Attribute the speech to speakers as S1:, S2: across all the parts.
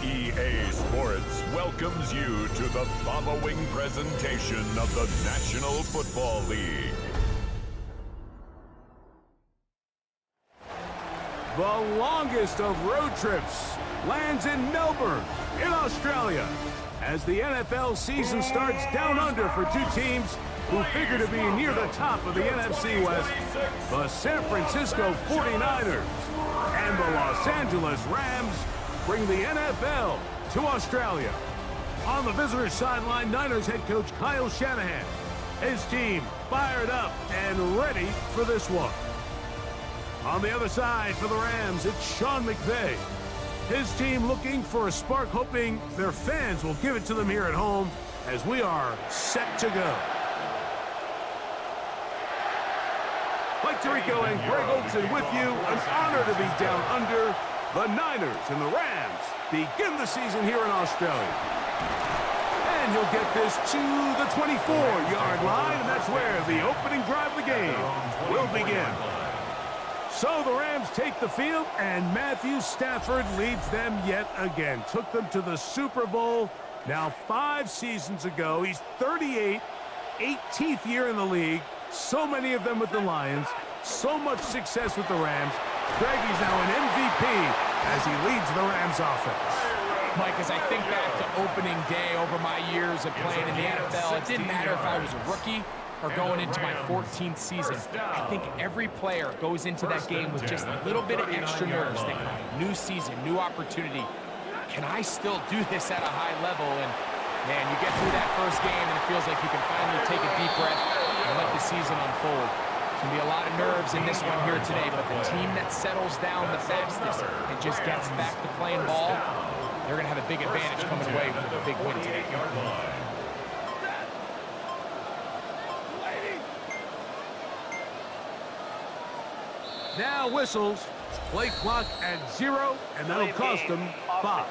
S1: EA Sports welcomes you to the following presentation of the National Football League.
S2: The longest of road trips lands in Melbourne, in Australia, as the NFL season starts down under for two teams who figure to be near the top of the NFC West, the San Francisco 49ers and the Los Angeles Rams bring the NFL to Australia. On the visitor's sideline, Niners head coach Kyle Shanahan. His team fired up and ready for this one. On the other side for the Rams, it's Sean McVay. His team looking for a spark, hoping their fans will give it to them here at home as we are set to go. Mike Tirico and Greg Olson with you. An honor to be down under. The Niners and the Rams begin the season here in Australia. And he'll get this to the 24-yard line, and that's where the opening drive of the game will begin. So the Rams take the field, and Matthew Stafford leads them yet again. Took them to the Super Bowl now 5 seasons ago. He's 38, 18th year in the league. So many of them with the Lions. So much success with the Rams. Greg, he's now an MVP as he leads the Rams offense.
S3: Mike, as I think back to opening day over my years of playing in the NFL, it didn't matter if I was a rookie or going into my 14th season. I think every player goes into that game with just a little bit of extra nerves, thinking, new season, new opportunity. Can I still do this at a high level? And, man, you get through that first game, and it feels like you can finally take a deep breath and let the season unfold. There's going to be a lot of nerves in this one here today, but the team that settles down the fastest and just gets back to playing ball, they're going to have a big advantage coming away with a big win today.
S2: Now whistles, play clock at 0, and that'll cost them 5.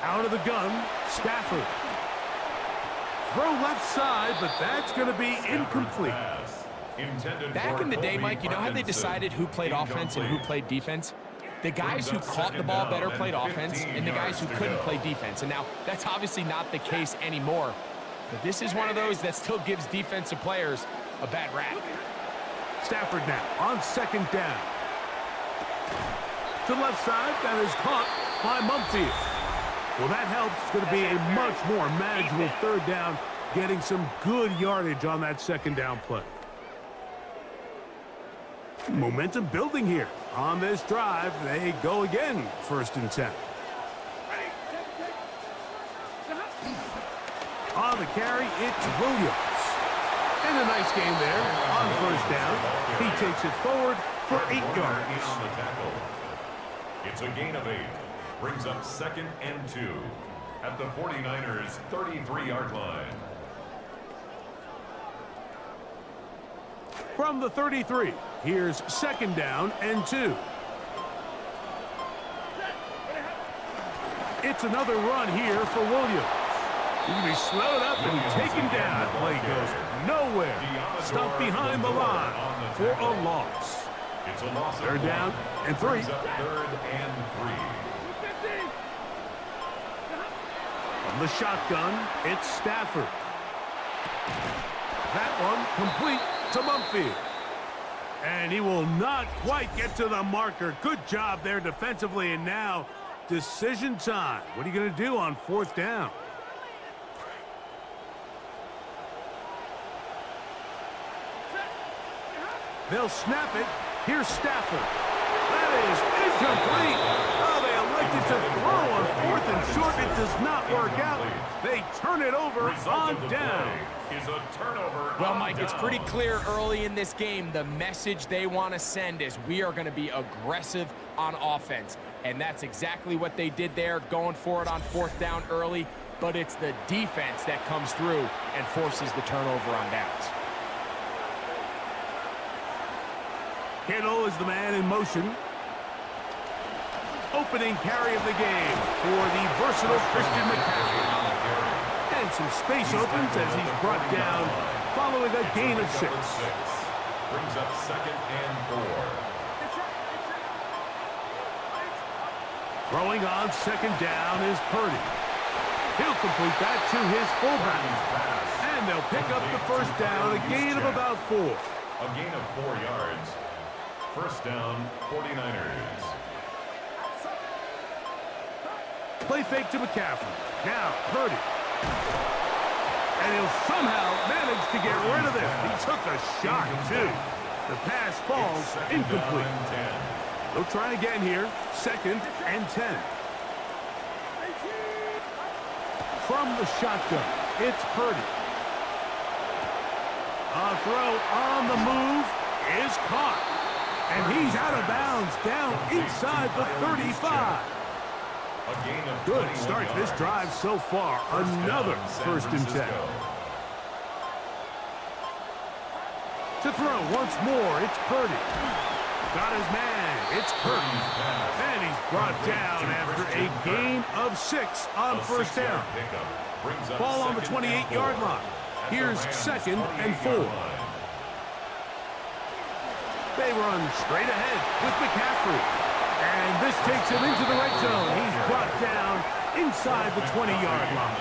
S2: Out of the gun, Stafford. Throw left side, but that's going to be incomplete.
S3: Back in the day, Mike, you know how they decided who played offense and who played defense? The guys who caught the ball better played offense, and the guys who couldn't play defense. And now, that's obviously not the case anymore. But this is one of those that still gives defensive players a bad rap.
S2: Stafford now on second down. To the left side, that is caught by Mumfield. Well, that helps. It's going to be a much more manageable third down, getting some good yardage on that second down play. Momentum building here. On this drive, they go again, 1st and 10. On the carry, it's Williams. And a nice game there on 1st down. He takes it forward for 8 yards.
S1: It's a gain of 8. Brings up 2nd and 2 at the 49ers' 33-yard line.
S2: From the 33, here's 2nd down and 2. It's another run here for Williams. He can be slowed up and taken down. Play goes nowhere. Stuck behind the line for a loss.
S1: It's a loss.
S2: Third down and 3.
S1: Third and 3.
S2: From the shotgun, it's Stafford. That one complete to Mumfield. And he will not quite get to the marker. Good job there defensively, and now decision time. What are you going to do on 4th down? They'll snap it. Here's Stafford. That is incomplete. Oh, they elected to throw on 4th and short. It does not work out. They turn it over on down.
S1: Is a turnover.
S3: Well, Mike, it's pretty clear early in this game the message they want to send is we are going to be aggressive on offense. And that's exactly what they did there, going for it on 4th down early. But it's the defense that comes through and forces the turnover on downs.
S2: Kittle is the man in motion. Opening carry of the game for the versatile Christian McCaffrey. And some space opens as he's brought down following a gain of 6.
S1: Brings up 2nd and 4.
S2: Throwing on 2nd down is Purdy. He'll complete that to his fullback. And they'll pick up the 1st down, a gain of about 4.
S1: A gain of 4 yards. 1st down, 49ers.
S2: Play fake to McCaffrey. Now, Purdy. And he'll somehow manage to get rid of it. He took a shot, too. The pass falls incomplete. They'll try again here. 2nd and 10. From the shotgun, it's Purdy. A throw on the move is caught. And he's out of bounds down inside the 35. Good start to this drive so far. Another 1st and 10. To throw once more, it's Purdy. Got his man. It's Purdy. And he's brought down after a gain of 6 on 1st down. Ball on the 28-yard line. Here's 2nd and 4. They run straight ahead with McCaffrey. And this takes him into the red zone. He's brought down inside the 20-yard line.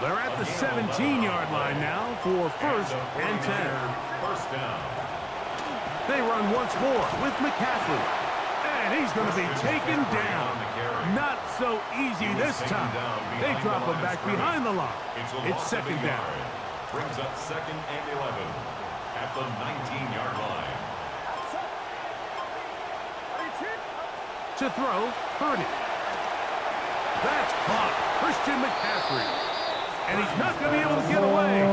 S2: They're at the 17-yard line now for 1st and 10. They run once more with McCaffrey. And he's going to be taken down. Not so easy this time. They drop him back behind the line. It's 2nd down.
S1: Brings up 2nd and 11 at the 19-yard line.
S2: To throw, Purdy. That's caught. Christian McCaffrey. And he's not going to be able to get away.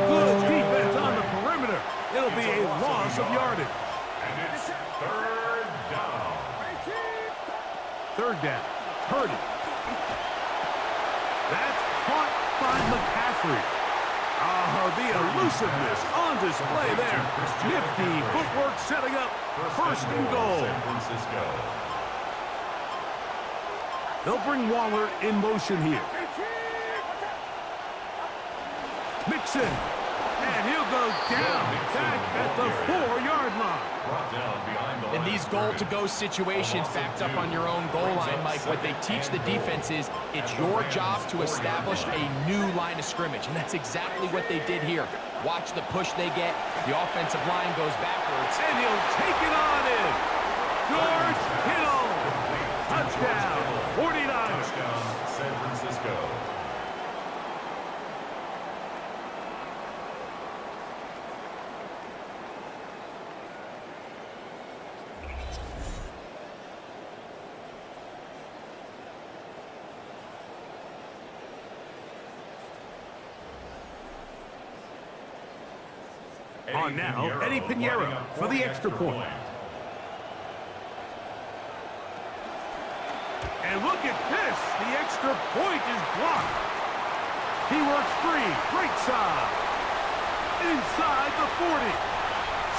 S2: Good defense on the perimeter. It'll be a loss of yardage.
S1: And it's 3rd down.
S2: 3rd down. Purdy. That's caught by McCaffrey. Oh, the elusiveness on display there. Nifty footwork setting up 1st and goal.
S1: San Francisco.
S2: They'll bring Waller in motion here. Mixon. And he'll go down back at the 4-yard line.
S3: In these goal-to-go situations backed up on your own goal line, Mike, what they teach the defense is it's your job to establish a new line of scrimmage, and that's exactly what they did here. Watch the push they get. The offensive line goes backwards.
S2: And he'll take it on in. George Kittle. Touchdown, 49ers.
S1: Touchdown, San Francisco.
S2: On now, Eddie Pinheiro for the extra point. And look at this. The extra point is blocked. He works free. Great side. Inside the 40.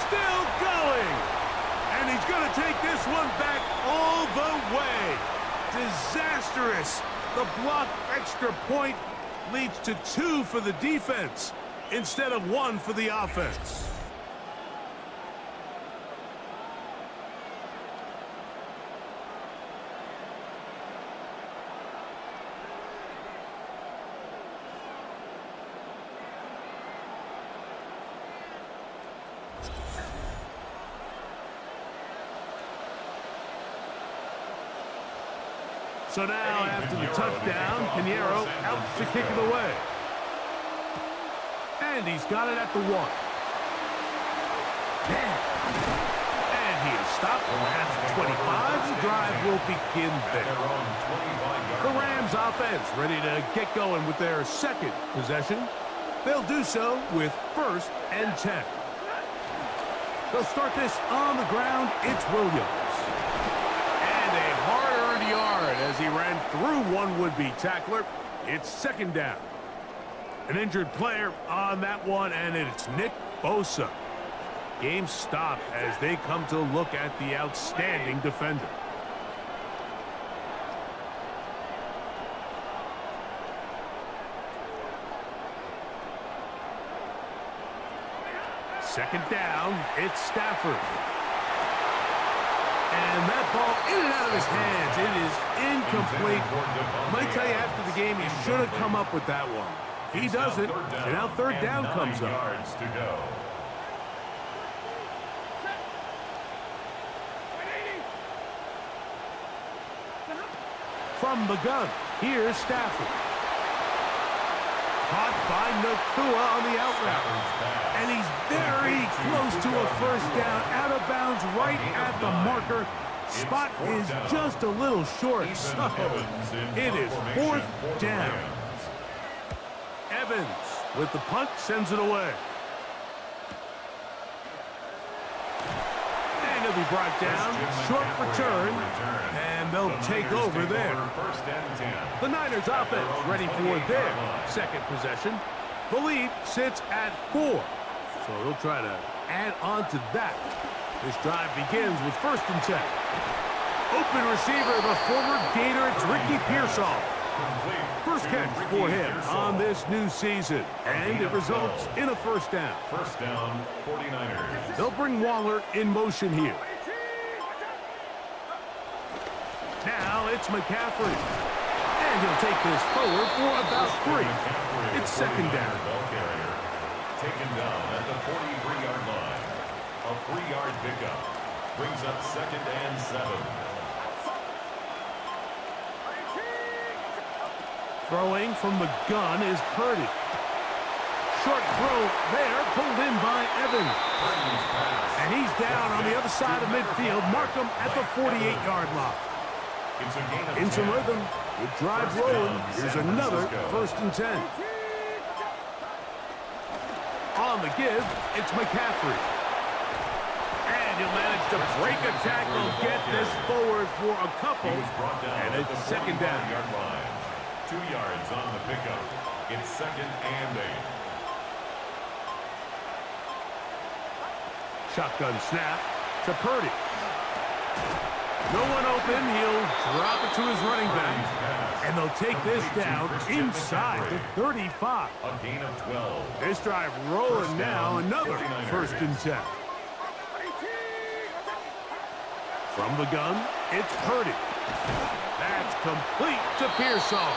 S2: Still going. And he's going to take this one back all the way. disastrous. The blocked extra point leads to 2 for the defense instead of 1 for the offense. So now, after the touchdown, Pinheiro out to kick it away. And he's got it at the 1. And he is stopped at the 25. The drive will begin there. The Rams offense ready to get going with their second possession. They'll do so with 1st and 10. They'll start this on the ground. It's Williams. As he ran through one would-be tackler, it's 2nd down. An injured player on that one, and it's Nick Bosa. Game stopped as they come to look at the outstanding defender. Second down, it's Stafford. And that ball in and out of his hands. It is incomplete. Might tell you after the game he should have come up with that one. He doesn't, and now 3rd down comes up. From the gun, here's Stafford. Caught by Nakua on the out route. And he's very close to a 1st down. Out of bounds right at the marker. Spot is just a little short. So it is 4th down. Evans with the punt sends it away. And he'll be brought down. Short return. And they'll take over there. The Niners offense ready for their 2nd possession. The lead sits at 4. So they'll try to add on to that. This drive begins with 1st and 10. Open receiver, the former Gator, it's Ricky Pearsall. First catch for him on this new season. And it results in a 1st down.
S1: 1st down, 49ers.
S2: They'll bring Waller in motion here. Now it's McCaffrey. And he'll take this forward for about 3. It's 2nd down.
S1: Taken down at the 43-yard line. A 3-yard pickup brings up 2nd and 7.
S2: Throwing from the gun is Purdy. Short throw there, pulled in by Evans. And he's down on the other side of midfield. Mark him at the 48-yard line. In some rhythm, with drive rolling, here's another 1st and 10. On the give, it's McCaffrey. And he'll manage to break a tackle, get this forward for a couple, and it's 2nd down.
S1: 2 yards on the pickup. It's 2nd and 8.
S2: Shotgun snap to Purdy. No one open. He'll drop it to his running back. And they'll take this down inside the 35.
S1: A gain of 12.
S2: This drive rolling now. Another 1st and 10. From the gun, it's Purdy. That's complete to Pearsall.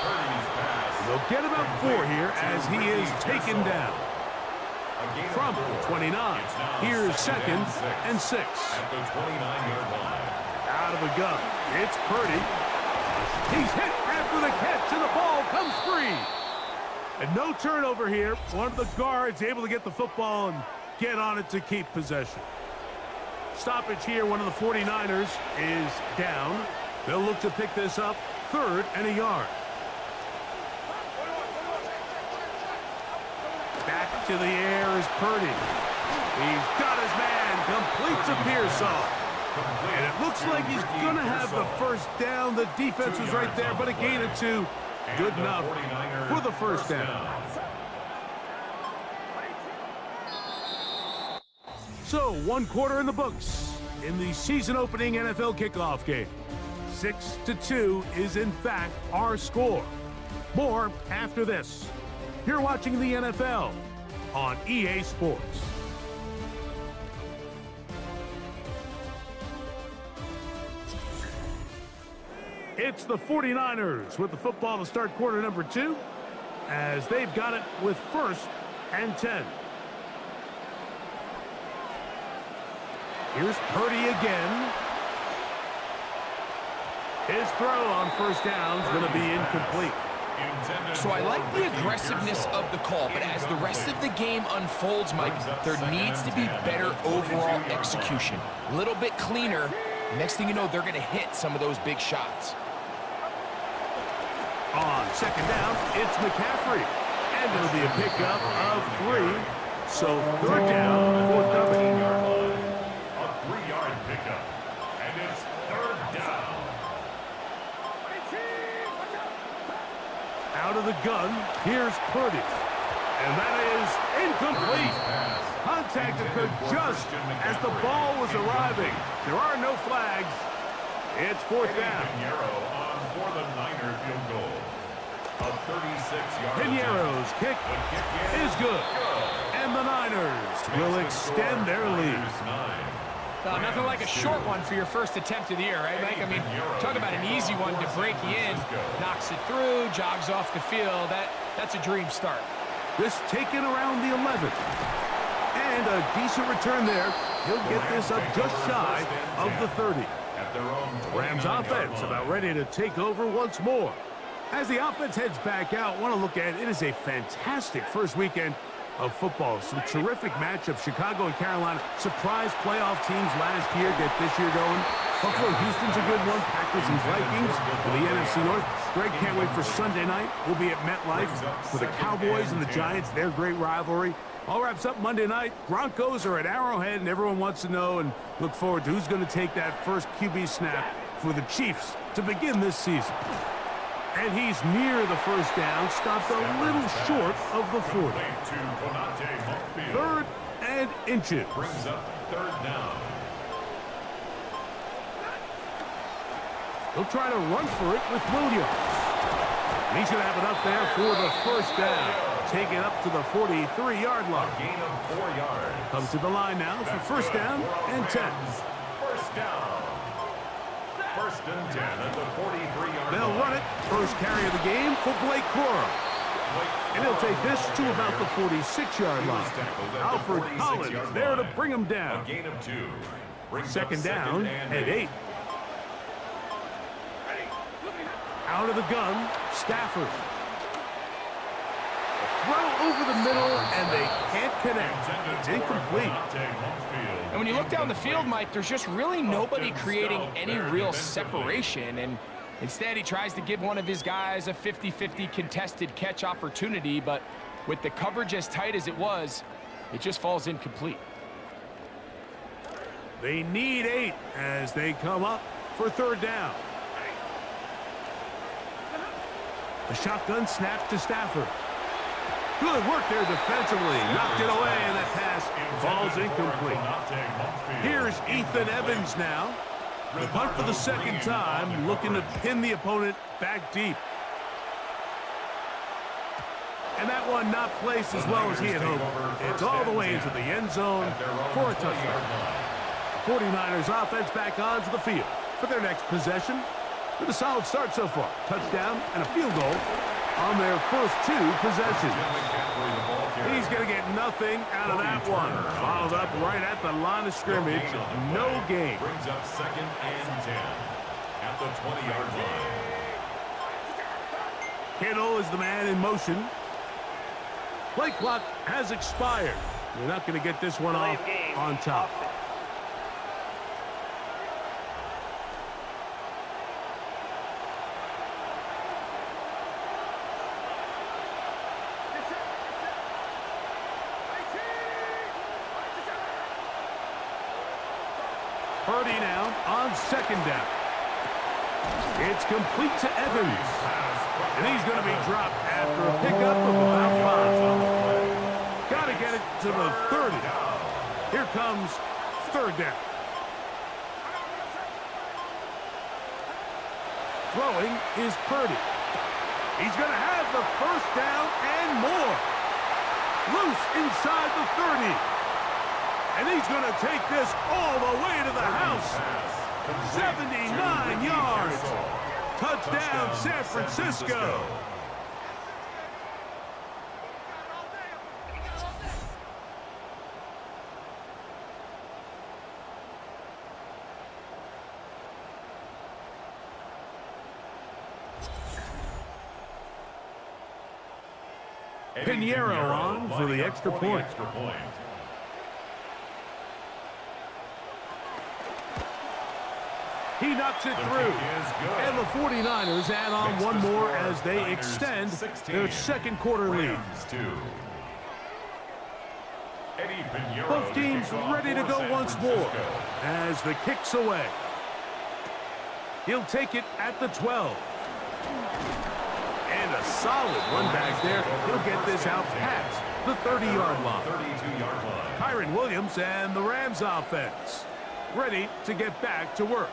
S2: They'll get about 4 here as he is taken down. From the 29, here's 2nd and 6.
S1: At the 29-yard line.
S2: Out of the gun, it's Purdy. He's hit after the catch, and the ball comes free. And no turnover here. One of the guards able to get the football and get on it to keep possession. Stoppage here, one of the 49ers is down. They'll look to pick this up, 3rd and a yard. Back to the air is Purdy. He's got his man, complete to Pearsall. And it looks like he's going to have the 1st down. The defense was right there, but a gain of 2. Good enough for the 1st down. So, 1 quarter in the books in the season-opening NFL kickoff game. 6-2 is in fact our score. More after this. You're watching the NFL on EA Sports. It's the 49ers with the football to start quarter number 2, as they've got it with 1st and 10. Here's Purdy again. His throw on 1st down is going to be incomplete.
S3: So I like the aggressiveness of the call, but as the rest of the game unfolds, Mike, there needs to be better overall execution. A little bit cleaner. Next thing you know, they're going to hit some of those big shots.
S2: On 2nd down, it's McCaffrey. And it'll be a pickup of 3. So 3rd down, 4th company.
S1: A 3-yard pickup. And it's 3rd down.
S2: Out of the gun, here's Purdy. And that is incomplete. Contact occurred just as the ball was arriving. There are no flags. It's 4th down.
S1: For the Niner field goal. A 36-yard.
S2: Piñeiro's kick is good. And the Niners will extend their lead.
S3: Nothing like a short one for your first attempt of the year, right, Mike? I mean, talk about an easy one to break you in. Knocks it through, jogs off the field. That's a dream start.
S2: This taken around the 11th. And a decent return there. He'll get this up just shy of the 30. Rams offense about ready to take over once more. As the offense heads back out, want to look at it is a fantastic first weekend of football. Some terrific matchups. Chicago and Carolina surprise playoff teams last year. Get this year going. Buffalo, Houston's a good one. Packers and Vikings in the NFC North. Greg can't wait for Sunday night. We'll be at MetLife for the Cowboys and the Giants. Their great rivalry. All wraps up Monday night. Broncos are at Arrowhead, and everyone wants to know and look forward to who's going to take that first QB snap for the Chiefs to begin this season. And he's near the 1st down, stopped a little short of the 40. 3rd and inches.
S1: Brings up 3rd down.
S2: He'll try to run for it with Williams. And he's going to have it up there for the 1st down. Take it up to the 43-yard line.
S1: A gain of 4 yards.
S2: Come to the line now for 1st down and 10.
S1: 1st down. 1st and 10 at the 43-yard line.
S2: They'll run it. First carry of the game for Blake Corum. And he'll take this to about the 46-yard line. Alfred Collins there to bring him down.
S1: A gain of 2.
S2: 2nd down and 8. Out of the gun, Stafford. Throw over the middle, and they can't connect. It's incomplete.
S3: And when you look down the field, Mike, there's just really nobody creating any real separation. And instead, he tries to give one of his guys a 50-50 contested catch opportunity. But with the coverage as tight as it was, it just falls incomplete.
S2: They need 8 as they come up for 3rd down. The shotgun snap to Stafford. Good work there defensively. Knocked it away, and that pass falls incomplete. Here's Ethan Evans now. The punt for the 2nd time, looking to pin the opponent back deep. And that one not placed as well as he had hoped. It's all the way into the end zone for a touchdown. The 49ers offense back onto the field for their next possession with a solid start so far. Touchdown and a field goal on their first 2 possessions. He's going to get nothing out of that one. Followed up right at the line of scrimmage. No gain.
S1: Brings up 2nd and 10 at the 20-yard line.
S2: Kittle is the man in motion. Play clock has expired. You're not going to get this one off on top. Purdy now on 2nd down. It's complete to Evans. And he's going to be dropped after a pickup of about 5. Got to get it to the 30. Here comes 3rd down. Throwing is Purdy. He's going to have the first down and more. Loose inside the 30. And he's going to take this all the way to the house. 79 yards. Touchdown, San Francisco. Pinheiro on for the extra point. He knocks it through. And the 49ers add on one more as they extend their second quarter lead. Both teams ready to go once more as the kick's away. He'll take it at the 12. And a solid run back there. He'll get this out past the 30-yard line. Kyron Williams and the Rams offense ready to get back to work.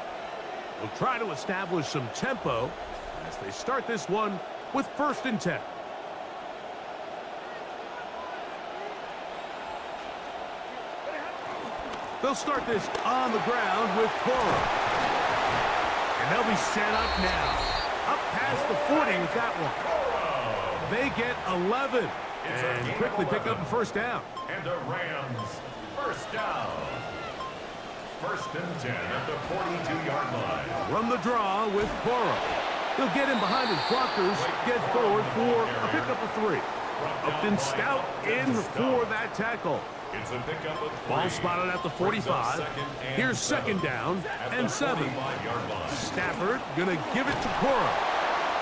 S2: They'll try to establish some tempo as they start this one with 1st and 10. They'll start this on the ground with Cora. And they'll be set up now. Up past the 40 with that one. They get 11 and quickly pick up the first down.
S1: And the Rams first down. 1st and 10 at the 42-yard line.
S2: Run the draw with Cora. He'll get in behind his blockers, get forward for a pickup of 3. Upton Stout in for that tackle.
S1: It's a pickup of 3.
S2: Ball spotted at the 45. Here's 2nd down and 7. Stafford gonna give it to Cora.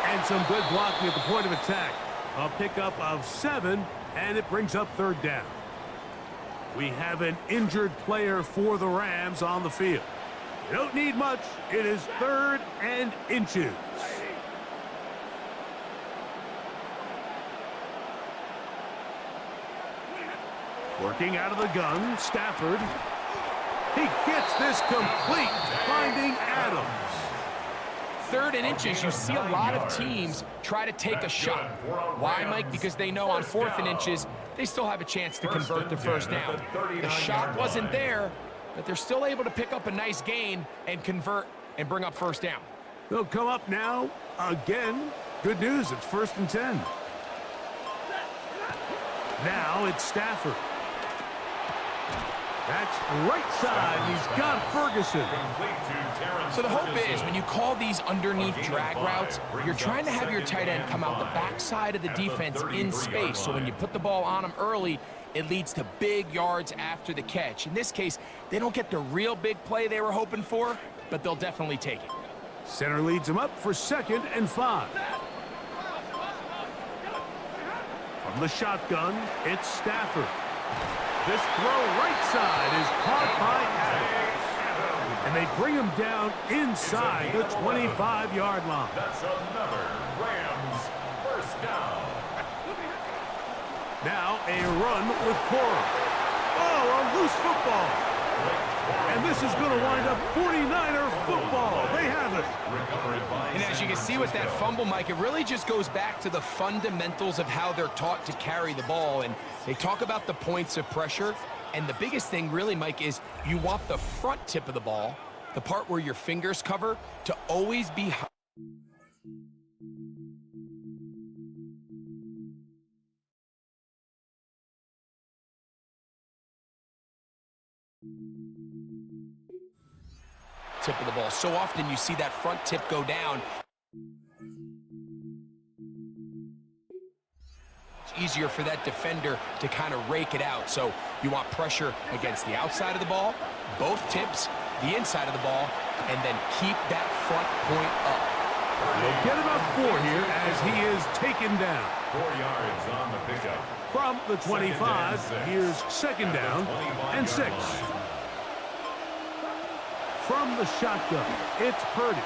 S2: And some good blocking at the point of attack. A pickup of 7, and it brings up 3rd down. We have an injured player for the Rams on the field. You don't need much. It is 3rd and inches. Working out of the gun, Stafford. He gets this complete, finding Adams.
S3: 3rd and inches, you see a lot of teams try to take a shot. Why, Mike? Because they know on 4th and inches, they still have a chance to convert the first down. The shot wasn't there, but they're still able to pick up a nice gain and convert and bring up first down.
S2: They'll come up now again. Good news, it's 1st and 10. Now it's Stafford. That's right side. He's got Ferguson.
S3: So the hope is when you call these underneath drag routes, you're trying to have your tight end come out the backside of the defense in space. So when you put the ball on him early, it leads to big yards after the catch. In this case, they don't get the real big play they were hoping for, but they'll definitely take it.
S2: Center leads him up for 2nd and 5. From the shotgun, it's Stafford. This throw right side is caught by Adams. And they bring him down inside the 25-yard line.
S1: That's another Rams first down.
S2: Now a run with Cora. Oh, a loose football. And this is going to wind up 49er football. They have it.
S3: And as you can see with that fumble, Mike, it really just goes back to the fundamentals of how they're taught to carry the ball. And they talk about the points of pressure. And the biggest thing really, Mike, is you want the front tip of the ball, the part where your fingers cover, to always be high. Tip of the ball. So often you see that front tip go down. It's easier for that defender to kind of rake it out. So you want pressure against the outside of the ball, both tips, the inside of the ball, and then keep that front point up.
S2: They'll get about 4 here as he is taken down.
S1: 4 yards on the pickup.
S2: From the 25, here's 2nd down and 6. From the shotgun, it's Purdy.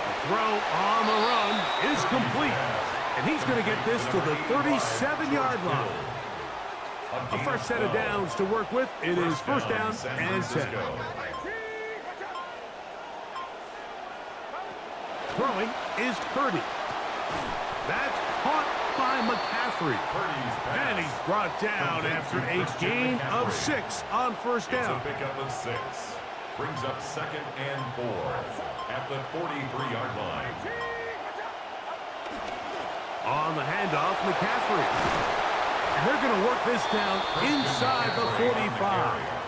S2: The throw on the run is complete. And he's going to get this to the 37-yard line. A fresh set of downs to work with. It is 1st down and 10. Throwing is Purdy. That's caught by McCaffrey. And he's brought down after a gain of 6 on first down.
S1: It's a pickup of 6. Brings up 2nd and 4 at the 43-yard line.
S2: On the handoff, McCaffrey. And they're going to work this down inside the 45.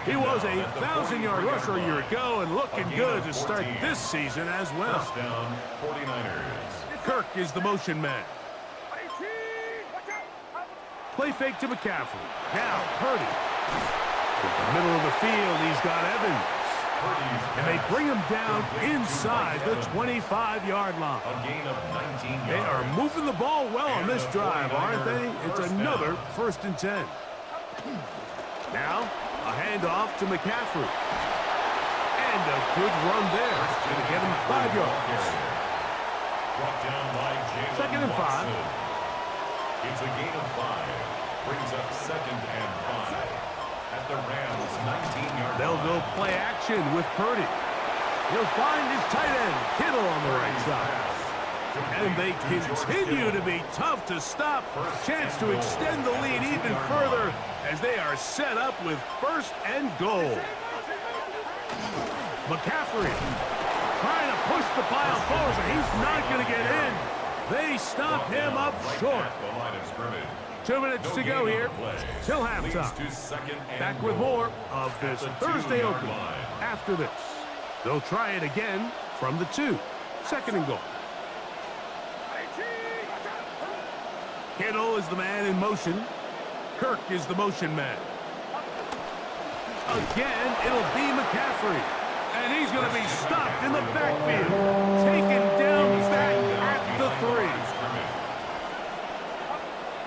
S2: He was a 1,000-yard rusher a year ago and looking good to start this season as well.
S1: First down, 49ers.
S2: Kirk is the motion man. Play fake to McCaffrey. Now Purdy. In the middle of the field, he's got Evans. And they bring him down inside the 25-yard line.
S1: A gain of 19 yards.
S2: They are moving the ball well on this drive, aren't they? It's another 1st and 10. Now, a handoff to McCaffrey. And a good run there. Going to get him 5 yards.
S1: Brought down by Jalen
S2: 2nd and 5.
S1: It's a gain of 5. Brings up 2nd and 5. At the Rams' 19-yard line.
S2: They'll go play action with Purdy. He'll find his tight end, Kittle, on the right side. And they continue to be tough to stop. Chance to extend the lead even further as they are set up with 1st and goal. McCaffrey trying to push the pile forward, but he's not going to get in. They stop him up short. 2 minutes to go here till halftime. Back with more of this Thursday opener after this. They'll try it again from the 2. 2nd and goal. Kittle is the man in motion. Kirk is the motion man. Again, it'll be McCaffrey. And he's going to be stopped in the backfield. Taken down back at the 3.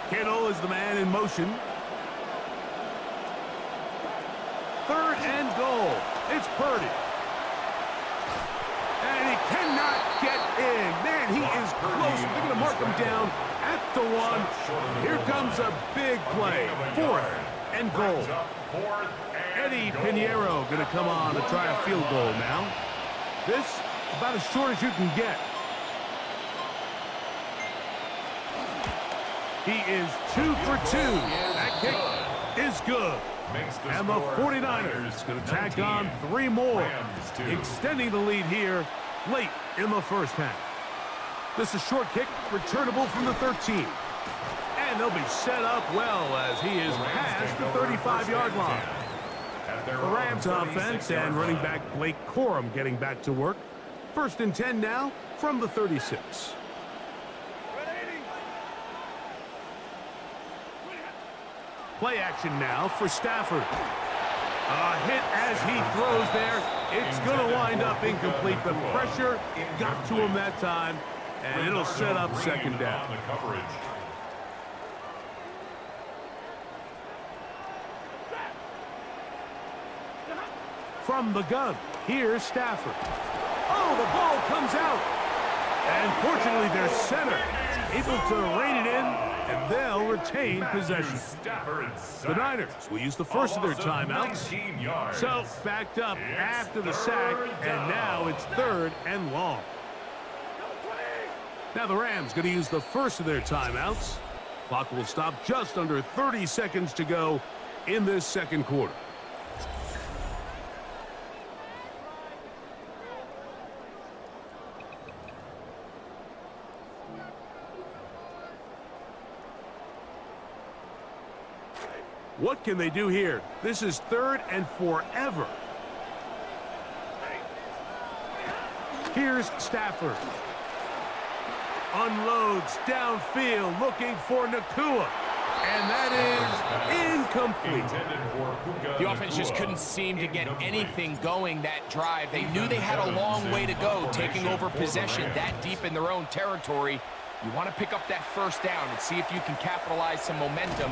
S2: Kittle is the man in motion. 3rd and goal. It's Purdy. And he cannot get in. Man, he is close. They're going to mark him down at the 1. Here comes a big play. 4th and goal. Eddie Pinheiro going to come on to try a field goal now. This about as short as you can get. He is 2 for 2. That kick is good. And the 49ers going to tack on 3 more, extending the lead here late in the first half. This is a short kick, returnable from the 13. And they'll be set up well as he is past the 35-yard line. The Rams offense and running back Blake Corum getting back to work. 1st and 10 now from the 36. Play action now for Stafford. A hit as he throws there. It's going to wind up incomplete. The pressure got to him that time, and it'll set up 2nd down. From the gun, here's Stafford. Oh, the ball comes out. And fortunately, their center is able to rein it in, and they'll retain possession. The Niners will use the first of their timeouts. So, backed up after the sack, and now it's 3rd and long. Now the Rams going to use the first of their timeouts. Clock will stop just under 30 seconds to go in this 2nd quarter. What can they do here? This is 3rd and forever. Here's Stafford. Unloads downfield looking for Nakua. And that is incomplete.
S3: The offense just couldn't seem to get anything going that drive. They knew they had a long way to go taking over possession that deep in their own territory. You want to pick up that 1st down and see if you can capitalize some momentum.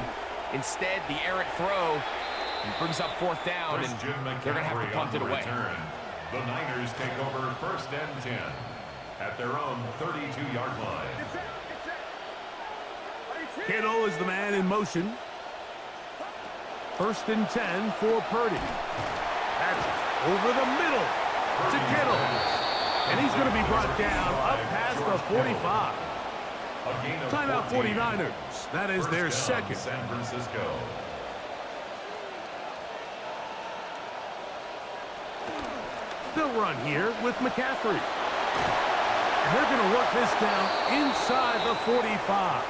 S3: Instead, the errant throw brings up 4th down, and they're going to have to punt it away.
S1: The Niners take over 1st and 10 at their own 32-yard line.
S2: Kittle is the man in motion. 1st and 10 for Purdy. That's over the middle to Kittle. And he's going to be brought down up past the 45.
S1: A gain of
S2: Timeout
S1: 14.
S2: 49ers. That is their
S1: First down,
S2: second.
S1: San Francisco.
S2: They'll run here with McCaffrey. And they're going to work this down inside the 45.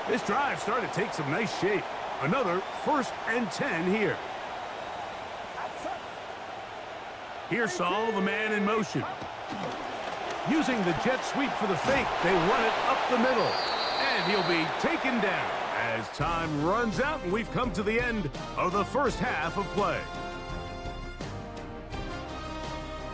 S2: This drive started to take some nice shape. Another 1st and 10 here. Here's Saul, the man in motion. Using the jet sweep for the fake, they run it up the middle. And he'll be taken down as time runs out and we've come to the end of the first half of play.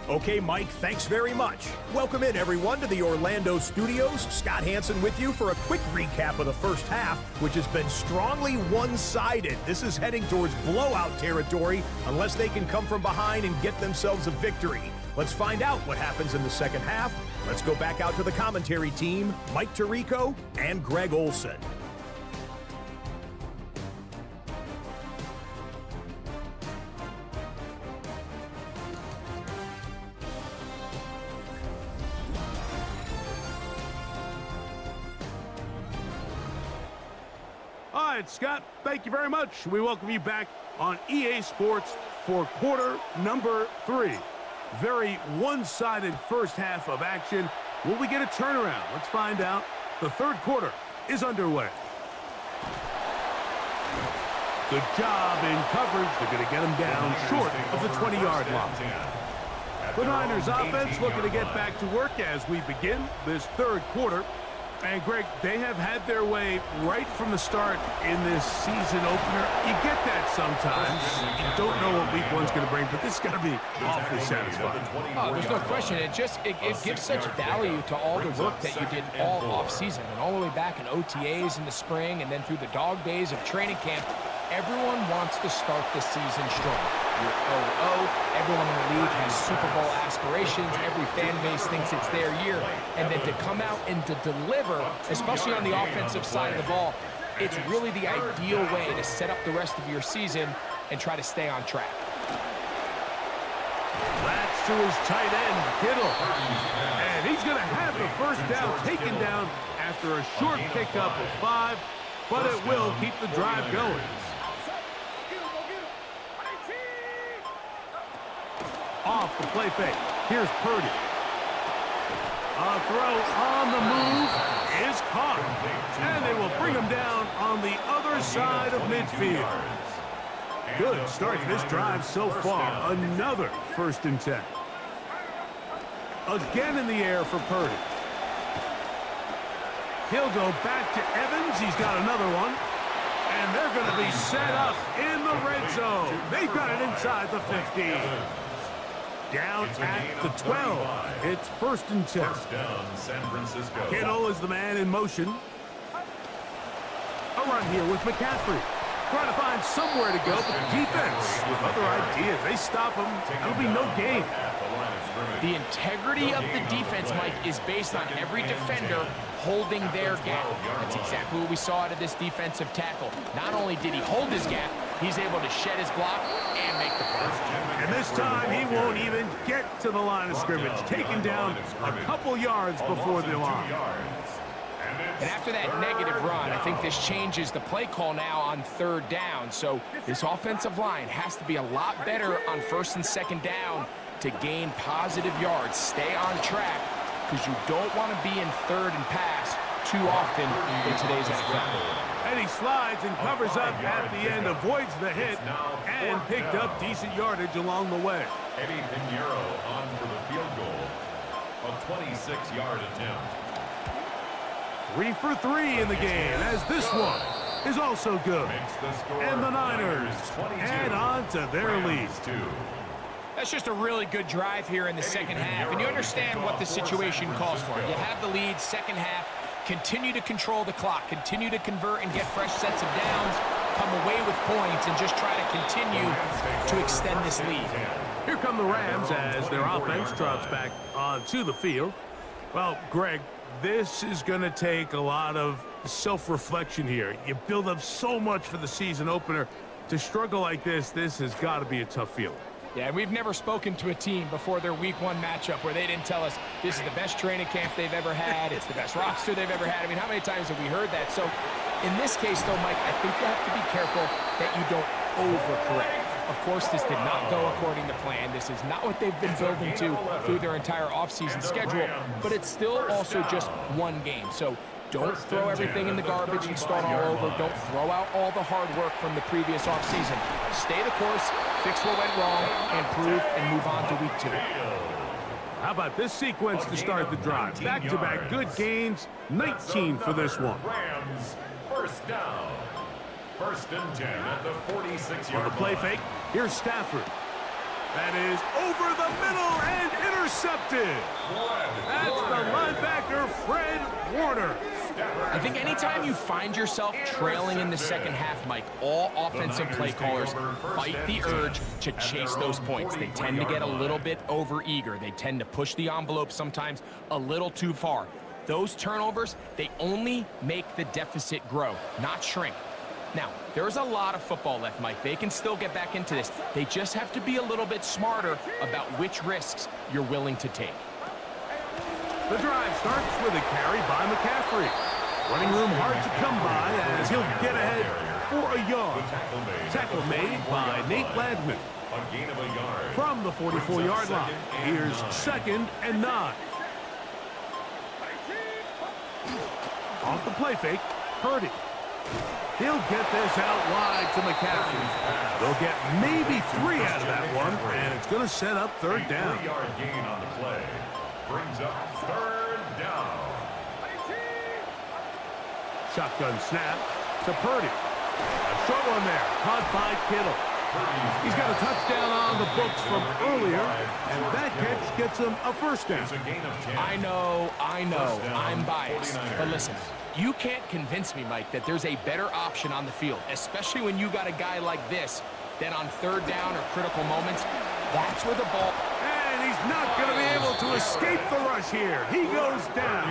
S4: Okay, Mike, thanks very much. Welcome in, everyone, to the Orlando studios. Scott Hansen with you for a quick recap of the first half, which has been strongly one-sided. This is heading towards blowout territory unless they can come from behind and get themselves a victory. Let's find out what happens in the second half. Let's go back out to the commentary team, Mike Tirico and Greg Olson.
S2: All right, Scott, thank you very much. We welcome you back on EA Sports for quarter number 3. Very one-sided first half of action. Will we get a turnaround? Let's find out. The third quarter is underway. Good job in coverage. They're going to get him down short of the 20-yard line. The Niners offense looking to get back to work as we begin this third quarter. And, Greg, they have had their way right from the start in this season opener. You get that sometimes. You don't know what week one's going to bring, but this has got to be awfully satisfying.
S3: Oh, there's no question. It gives such value to all the work that you did all offseason and all the way back in OTAs in the spring and then through the dog days of training camp. Everyone wants to start the season strong. You're 0-0. Everyone in the league has Super Bowl aspirations. Every fan base thinks it's their year. And then to come out and to deliver, especially on the offensive side of the ball, it's really the ideal way to set up the rest of your season and try to stay on track.
S2: That's to his tight end, Kittle. And he's going to have the first down taken down after a short pickup of 5, but it will keep the drive going. Off the play fake. Here's Purdy. A throw on the move is caught. And they will bring him down on the other side of midfield. Good start to this drive so far. Another 1st and 10. Again in the air for Purdy. He'll go back to Evans. He's got another one. And they're going to be set up in the red zone. They've got it inside the 15. Down at the 12. It's 1st and 10.
S1: First down, San Francisco.
S2: Kittle is the man in motion. A run here with McCaffrey. Trying to find somewhere to go, but the defense with other ideas. They stop him. That'll be no game.
S3: The integrity of the defense, Mike, is based on every defender holding their gap. That's exactly what we saw out of this defensive tackle. Not only did he hold his gap, he's able to shed his block and make the play.
S2: And this time, he won't even get to the line of scrimmage. Taken down a couple yards before the line.
S3: And after that negative run, I think this changes the play call now on 3rd down. So this offensive line has to be a lot better on 1st and 2nd down to gain positive yards. Stay on track because you don't want to be in 3rd and pass too often in today's NFL.
S2: And he slides and covers up at the end, avoids the hit, and picked up decent yardage along the way.
S1: Eddie Pinheiro on for the field goal. A 26-yard attempt.
S2: 3 for 3 in the game, as this one is also good. And the Niners add on to their lead.
S3: That's just a really good drive here in the second half, and you understand what the situation calls for. You have the lead, second half, continue to control the clock, continue to convert and get fresh sets of downs, come away with points, and just try to continue to extend this lead.
S2: Here come the Rams as their offense trots back onto the field. Well, Greg, this is going to take a lot of self-reflection here. You build up so much for the season opener. To struggle like this has got to be a tough feeling.
S3: Yeah, and we've never spoken to a team before their week 1 matchup where they didn't tell us this is the best training camp they've ever had, it's the best roster they've ever had. I mean, how many times have we heard that? So in this case, though, Mike, I think you have to be careful that you don't overcorrect. Of course, this did not go according to plan. This is not what they've been building to through their entire offseason schedule, but it's still also just one game. So don't throw everything in the garbage and start all over. Don't throw out all the hard work from the previous offseason. Stay the course, fix what went wrong, improve, and move on to week 2.
S2: How about this sequence to start the drive? Back-to-back good gains, 19 for this one.
S1: Rams, first down. First and 10 at the 46-yard
S2: On the play fake, here's Stafford. That is over the middle and intercepted. That's the linebacker, Fred Warner.
S3: I think anytime you find yourself trailing in the second half, Mike, all offensive play callers fight the urge to chase those points. They tend to get a little bit over-eager. They tend to push the envelope sometimes a little too far. Those turnovers, they only make the deficit grow, not shrink. Now, there's a lot of football left, Mike. They can still get back into this. They just have to be a little bit smarter about which risks you're willing to take.
S2: The drive starts with a carry by McCaffrey. Running room hard to come by as he'll get ahead for a yard. Tackle made by Nate Landman.
S1: A gain of a yard.
S2: From the 44-yard line, here's 2nd and 9. Off the play fake, Purdy. He'll get this out wide to McCaffrey. They'll get maybe 3 out of that one, and it's going to set up 3rd down.
S1: 3-yard gain on the play. Brings up 3rd down.
S2: Shotgun snap to Purdy. A short one there, caught by Kittle. He's got a touchdown on the books from earlier, and that catch gets him a 1st down.
S1: It's a gain of 10.
S3: I know, I'm biased, but listen. You can't convince me, Mike, that there's a better option on the field, especially when you got a guy like this, that on 3rd down or critical moments, that's where the ball...
S2: And he's not going to be able to escape the rush here. He goes down.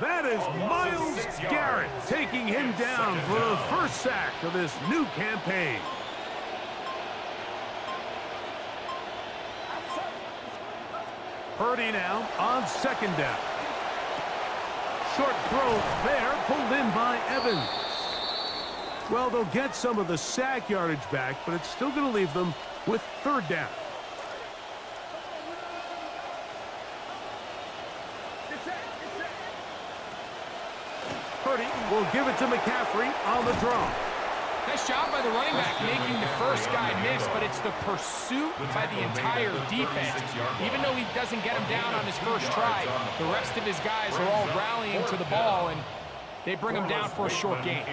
S2: That is Myles Garrett taking him down for the 1st sack of this new campaign. Purdy now on 2nd down. Short throw there, pulled in by Evans. Well, they'll get some of the sack yardage back, but it's still going to leave them with 3rd down. Purdy will give it to McCaffrey on the draw.
S3: Nice job by the running back making the first guy miss, but it's the pursuit by the entire defense. Even though he doesn't get him down on his first try, the rest of his guys are all rallying to the ball, and they bring him down for a short gain.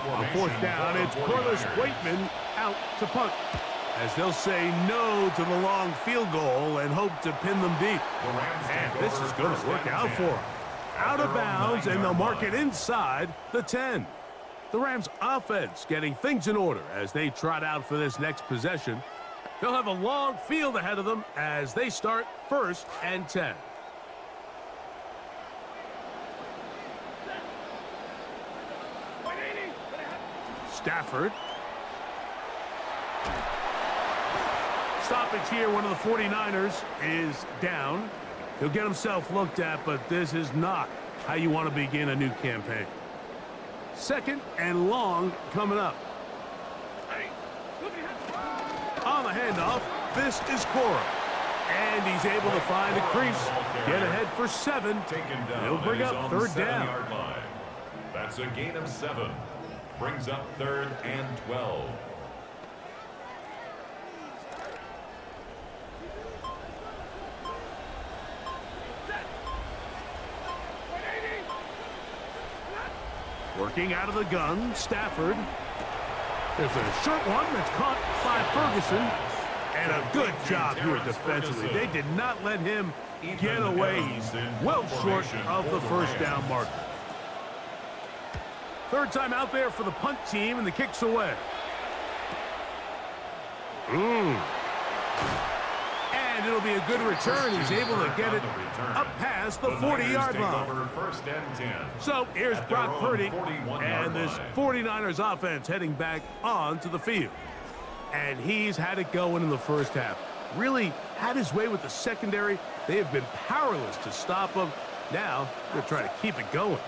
S2: On 4th down, it's Corliss Waitman out to punt, as they'll say no to the long field goal and hope to pin them deep. And this is going to work out for them. Out of bounds, and they'll mark it inside the 10. The Rams offense getting things in order as they trot out for this next possession. They'll have a long field ahead of them as they start 1st and 10. Stafford. Stoppage here, one of the 49ers is down. He'll get himself looked at, but this is not how you want to begin a new campaign. 2nd and long coming up. On the handoff, this is Cora. And he's able to find a crease. Get ahead for 7. He'll bring up 3rd down.
S1: That's a gain of 7. Brings up 3rd and 12.
S2: Working out of the gun, Stafford. There's a short one that's caught by Ferguson. And a good job here defensively. They did not let him get away. He's well short of the 1st down mark. 3rd time out there for the punt team, and the kick's away. And it'll be a good return. He's able to get it up past the 40-yard line. So here's Brock Purdy and this 49ers offense heading back onto the field. And he's had it going in the first half. Really had his way with the secondary. They have been powerless to stop him. Now they're trying to keep it going.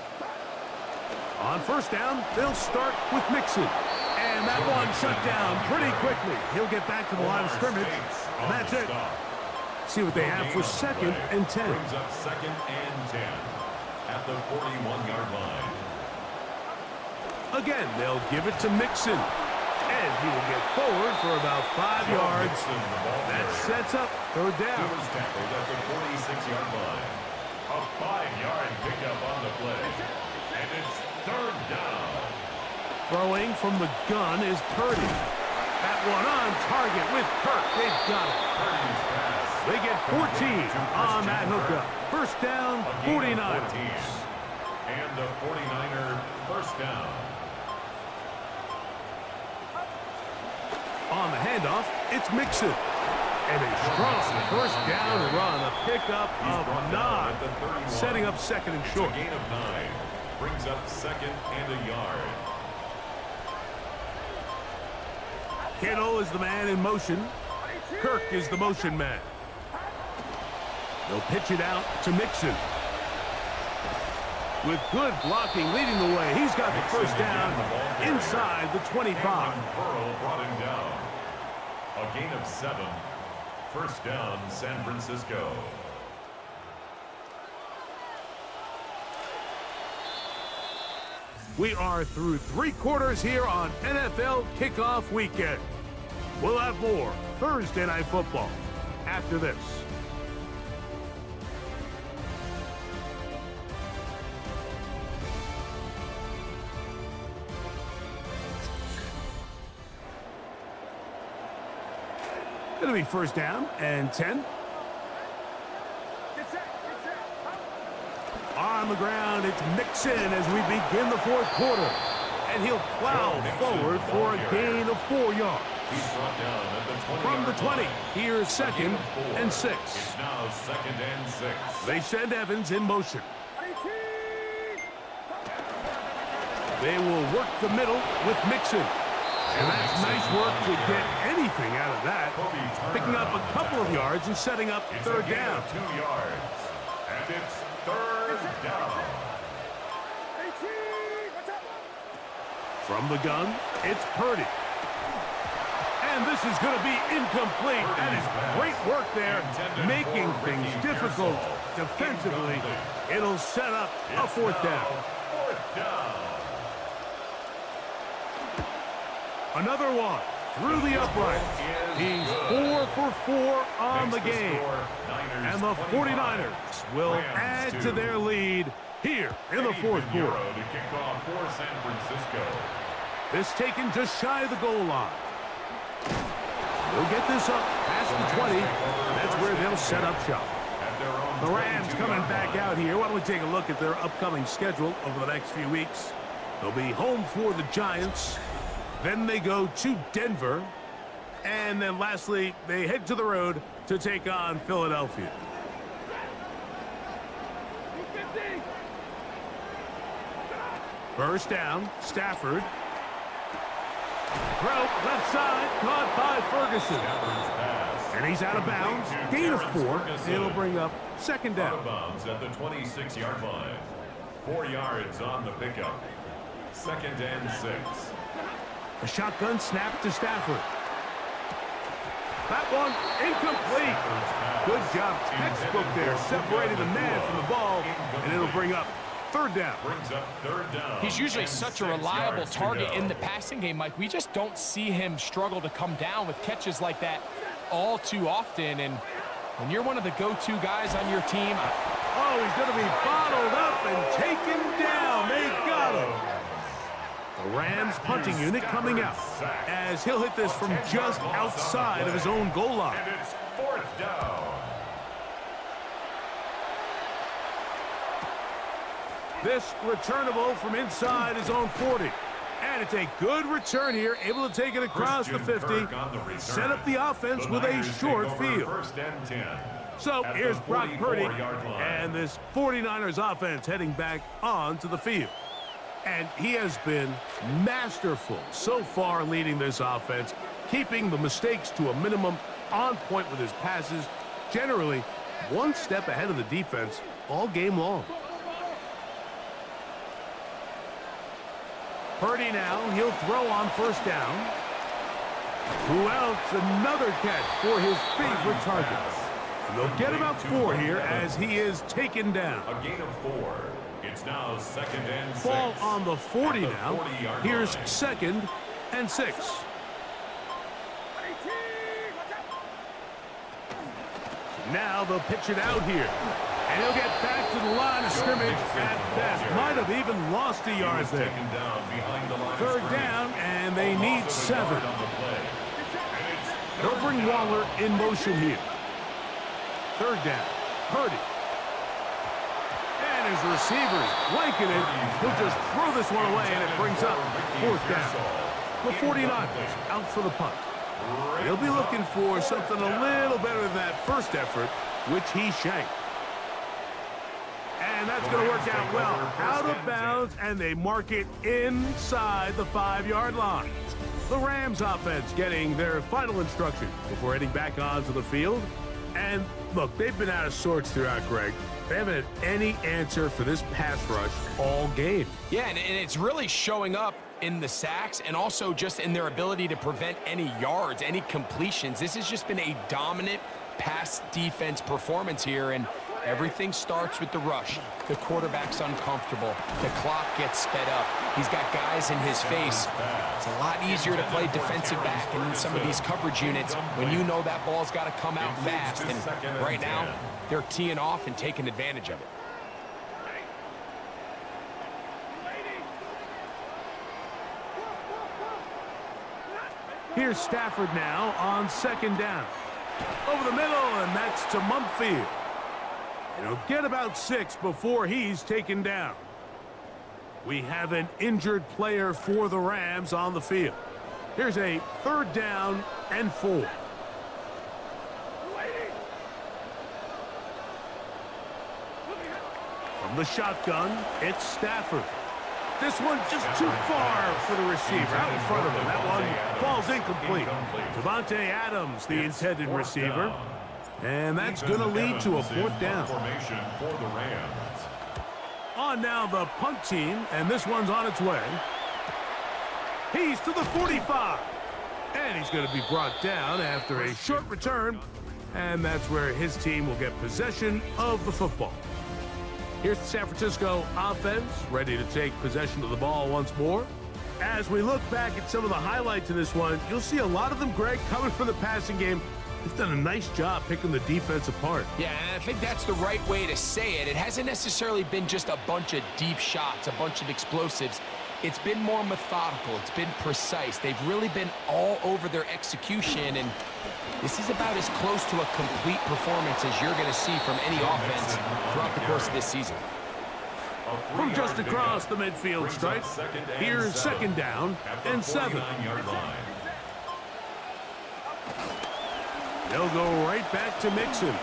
S2: On first down, they'll start with Mixon. And that one shut down pretty quickly. He'll get back to the line of scrimmage, and that's it. See what they have for second and 10.
S1: Brings up second and 10 at the 41-yard line.
S2: Again, they'll give it to Mixon. And he will get forward for about 5 yards. That sets up third down.
S1: He was tackled at the 46-yard line. A 5-yard pickup on the play. And it's third down.
S2: Throwing from the gun is Purdy. That one on target with Kirk. They've got it.
S1: Purdy's pass.
S2: They get 14 on that hookup. First down, 49ers.
S1: And the 49er first down.
S2: On the handoff, it's Mixon. And a strong first down run, a pickup of 9, setting up second and short.
S1: It's a gain of 9. Brings up second and a yard.
S2: Kittle is the man in motion. Kirk is the motion man. They'll pitch it out to Mixon. With good blocking leading the way, he's got the first down inside the 25.
S1: Burrow brought him down. A gain of 7. First down, San Francisco.
S2: We are through 3 quarters here on NFL Kickoff Weekend. We'll have more Thursday Night Football after this. It'll be first down and 10. On the ground, it's Mixon as we begin the fourth quarter. And he'll plow forward for a gain of 4 yards.
S1: He's brought down at the 20.
S2: From the 20, here's second and 6.
S1: It's now second and 6.
S2: They send Evans in motion. They will work the middle with Mixon. And that's nice work to get anything out of that. Picking up a couple of yards and setting up third down.
S1: 2 yards. And it's third down.
S2: From the gun, it's Purdy. And this is going to be incomplete. That is great work there, making things difficult defensively. It'll set up a fourth down.
S1: Fourth down.
S2: Another one through the upright. He's 4 for 4 on the game. And the 49ers will add to their lead here in the fourth quarter.
S1: To kick off for San Francisco.
S2: This taken just shy of the goal line. They'll get this up past the 20. That's where they'll set up shop. The Rams coming back out here. Why don't we take a look at their upcoming schedule over the next few weeks. They'll be home for the Giants. Then they go to Denver. And then lastly, they head to the road to take on Philadelphia. First down, Stafford. Throw, left side, caught by Ferguson. And he's out of bounds. Gain of 4. It'll bring up second down.
S1: Out of bounds at the 26-yard line. 4 yards on the pickup. Second and 6.
S2: A shotgun snap to Stafford. That one incomplete. Good job, textbook there, separating the man from the ball, and it'll bring up third down.
S1: Brings up third down.
S3: He's usually such a reliable target in the passing game, Mike. We just don't see him struggle to come down with catches like that all too often. And when you're one of the go-to guys on your team,
S2: oh, he's going to be bottled up and taken down. They got him. The Rams punting unit coming out as he'll hit this from just outside of his own goal line.
S1: And it's fourth down.
S2: This returnable from inside his own 40. And it's a good return here, able to take it across the 50, set up the offense with a short field.
S1: First and 10.
S2: So here's Brock Purdy and this 49ers offense heading back onto the field. And he has been masterful so far leading this offense. keeping the mistakes to a minimum, on point with his passes, generally one step ahead of the defense all game long. Purdy now, he'll throw on first down. Who else? Another catch for his favorite target. And they'll get about 4 here as he is taken down.
S1: A gain of 4. It's now 2nd and 6.
S2: Ball on the 40 now. Here's 2nd and 6. Now they'll pitch it out here. And he'll get back to the line of scrimmage at best. Might have even lost a yard there. 3rd down, and they need 7. They'll bring Waller in motion here. 3rd down. Purdy. And his receivers blanket it. He'll just throw this one away, and it brings up 4th down. The 49ers out for the punt. He'll be looking for something a little better than that first effort, which he shanked. And that's going to work out well. Out of bounds, and they mark it inside the 5-yard line. The Rams offense getting their final instruction before heading back onto the field. And look, they've been out of sorts throughout, Greg. They haven't had any answer for this pass rush all game.
S3: Yeah, and it's really showing up in the sacks and also just in their ability to prevent any yards, any completions. This has just been a dominant pass defense performance here, and everything starts with the rush. The quarterback's uncomfortable. The clock gets sped up. He's got guys in his face. It's a lot easier to play defensive back in some of these coverage units when you know that ball's got to come out fast. And right now, they're teeing off and taking advantage of it.
S2: Here's Stafford now on 2nd down. Over the middle, and that's to Mumpfield. He'll get about 6 before he's taken down. We have an injured player for the Rams on the field. Here's a 3rd down and 4. From the shotgun, it's Stafford. This one just too far for the receiver out in front of him. That one falls incomplete. Devontae Adams, the intended receiver. And that's going to lead to a 4th down. On now the punt team, and this one's on its way. He's to the 45. And he's going to be brought down after a short return. And that's where his team will get possession of the football. Here's the San Francisco offense, ready to take possession of the ball once more. As we look back at some of the highlights in this one, you'll see a lot of them, Greg, coming from the passing game. They've done a nice job picking the defense apart.
S3: Yeah, and I think that's the right way to say it. It hasn't necessarily been just a bunch of deep shots, a bunch of explosives. It's been more methodical. It's been precise. They've really been all over their execution, and this is about as close to a complete performance as you're going to see from any offense throughout the course of this season.
S2: From just across the midfield stripe, here's 2nd down and 7. They'll go right back to Mixon.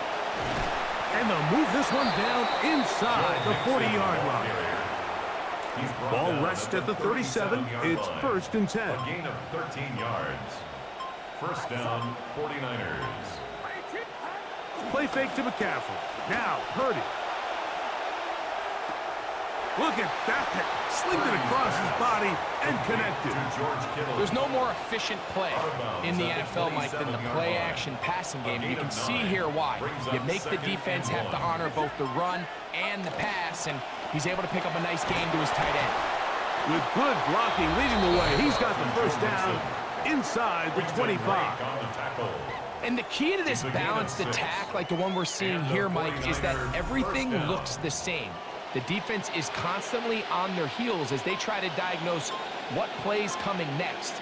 S2: And they'll move this one down inside the 40-yard line. Ball rests at the 37. It's 1st and 10.
S1: A gain of 13 yards. 1st down, 49ers.
S2: Play fake to McCaffrey. Now, Purdy. Look at that. Slinged it across his body and connected.
S3: There's no more efficient play in the NFL, Mike, than the play-action passing game. You can see here why. You make the defense have to honor both the run and the pass, and he's able to pick up a nice gain to his tight end.
S2: With good blocking leading the way, he's got the 1st down inside the 25.
S3: And the key to this balanced attack, like the one we're seeing here, Mike, is that everything looks the same. The defense is constantly on their heels as they try to diagnose what play's coming next.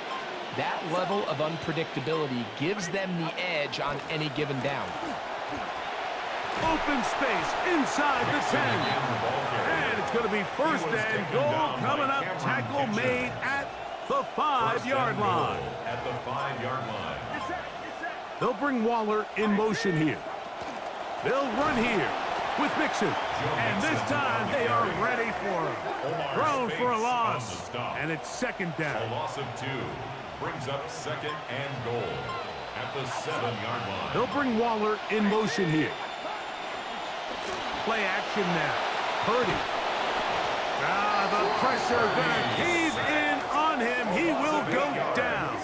S3: That level of unpredictability gives them the edge on any given down.
S2: Open space inside the 10. And it's going to be 1st and goal coming up. Tackle made at the 5-yard line.
S1: At the 5-yard line.
S2: They'll bring Waller in motion here. They'll run here with Mixon. And this time they are ready for him. Thrown for a loss. And it's 2nd down.
S1: A loss of 2. brings up second and goal at the 7-yard line.
S2: They'll bring Waller in motion here. Play action now. Purdy. The pressure gonna cave in on him. He will go down.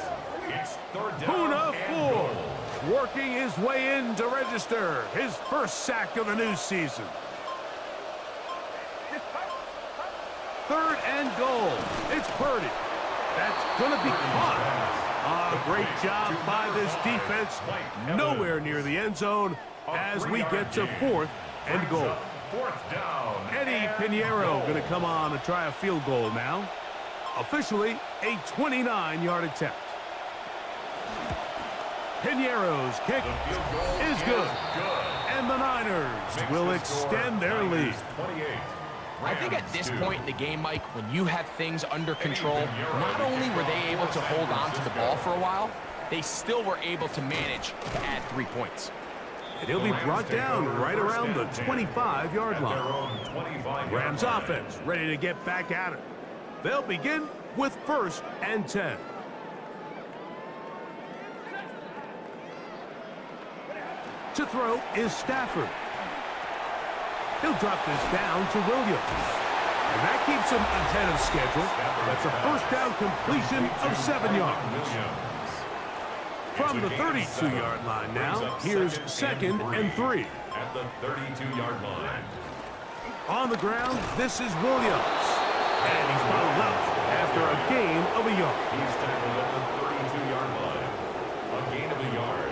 S1: It's third down
S2: Puna
S1: and
S2: Ford
S1: goal.
S2: working his way in to register his first sack of the new season. Third and goal. It's Purdy. That's going to be caught. Great job by this defense. Nowhere near the end zone as we get to fourth and goal.
S1: Fourth down.
S2: Eddie Pinheiro going to come on and try a field goal now. Officially a 29-yard attempt. Pinheiro's kick is good. And the Niners will extend their lead.
S1: 28.
S3: I think at this point in the game, Mike, when you have things under control, not only were they able to hold on to the ball for a while, they still were able to manage to add 3 points.
S2: And he'll be brought down right around the 25-yard line. Rams offense ready to get back at it. They'll begin with 1st and 10. To throw is Stafford. He'll drop this down to Williams. And that keeps him ahead of schedule. That's a first down completion of 7 yards. From the 32-yard line now, here's 2nd and 3.
S1: At the 32-yard line.
S2: On the ground, this is Williams. And he's bottled up after a gain of a yard.
S1: He's tackled at the 32-yard line. A gain of a yard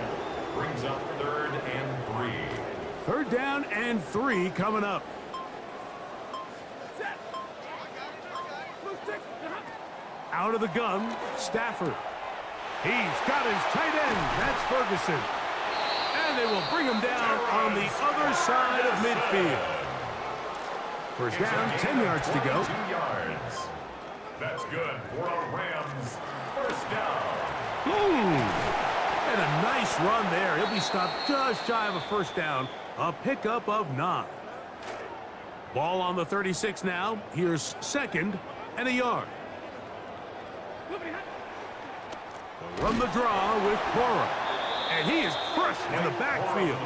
S1: brings up 3rd and 3.
S2: 3rd down and 3 coming up. Out of the gun, Stafford. He's got his tight end. That's Ferguson. And they will bring him down on the other side of midfield. First down, 10 yards to go.
S1: 2 yards. That's good for a Rams first down.
S2: And a nice run there. He'll be stopped just shy of a first down. A pickup of 9. Ball on the 36 now. Here's 2nd and a yard. Run the draw with Cora. And he is crushed in the backfield.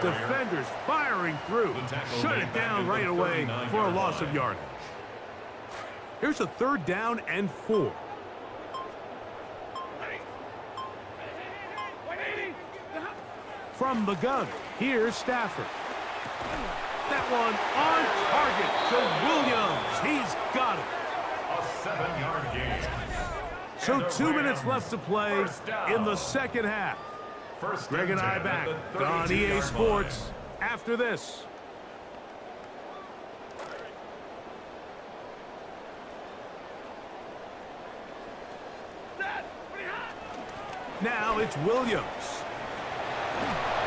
S2: Defenders firing through. Shut it down right away for a loss of yardage. Here's a 3rd down and 4. From the gun, here's Stafford. That one on target to Williams. He's got it.
S1: A 7-yard gain.
S2: So 2 minutes left to play in the second half. Greg and I back on EA Sports after this. Now it's Williams.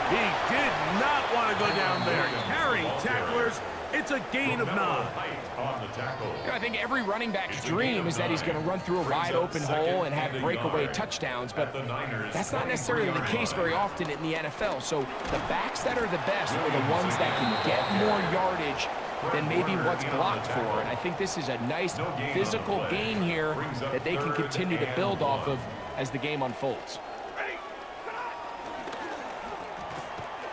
S2: He did not want to go down there. Carrying tacklers. It's a gain of 9.
S3: I think every running back's dream is that he's going to run through a wide open hole and have breakaway touchdowns, but that's not necessarily the case very often in the NFL. So the backs that are the best are the ones that can get more yardage than maybe what's blocked for. And I think this is a nice physical gain here that they can continue to build off of as the game unfolds.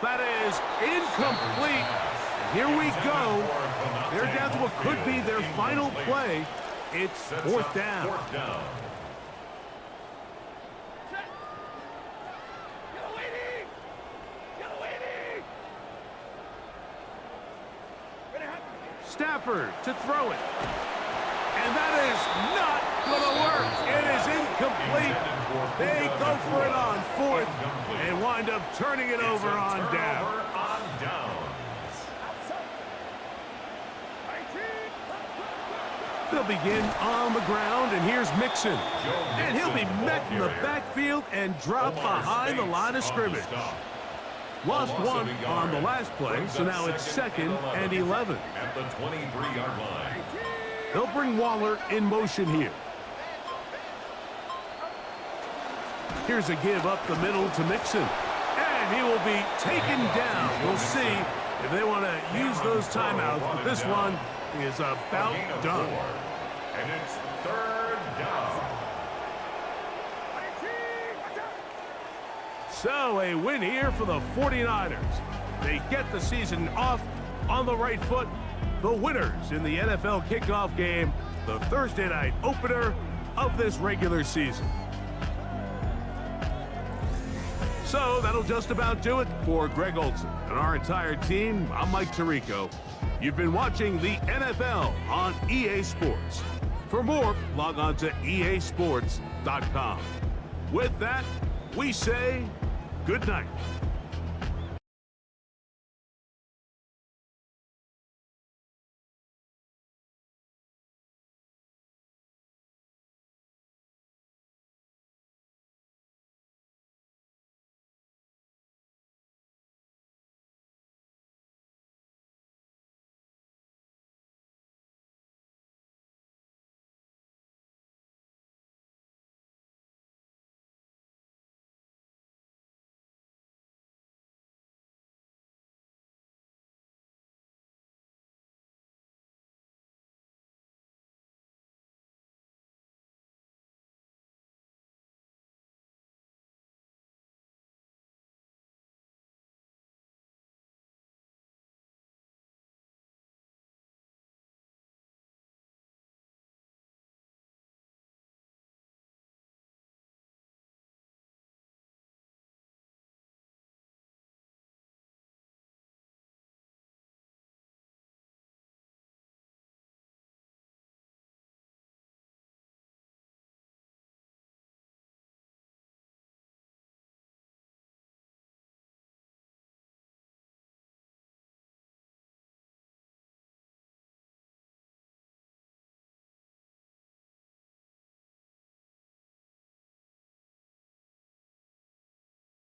S2: That is incomplete. Here we go. They're down to what could be their final play. It's 4th down. Stafford to throw it. And that is not going to work. It is incomplete. They go for it on 4th and wind up turning it over on down. They'll begin on the ground, and here's Mixon. And he'll be met in the backfield and drop behind the line of scrimmage. Lost 1 on the last play, so now it's 2nd and 11.
S1: At the 23-yard line.
S2: They'll bring Waller in motion here. Here's a give up the middle to Mixon. And he will be taken down. We'll see if they want to use those timeouts, but this one is about done.
S1: And it's 3rd down.
S2: So a win here for the 49ers. They get the season off on the right foot. The winners in the NFL kickoff game, the Thursday night opener of this regular season. So that'll just about do it for Greg Olson and our entire team. I'm Mike Tirico. You've been watching the NFL on EA Sports. For more, log on to easports.com. With that, we say good night.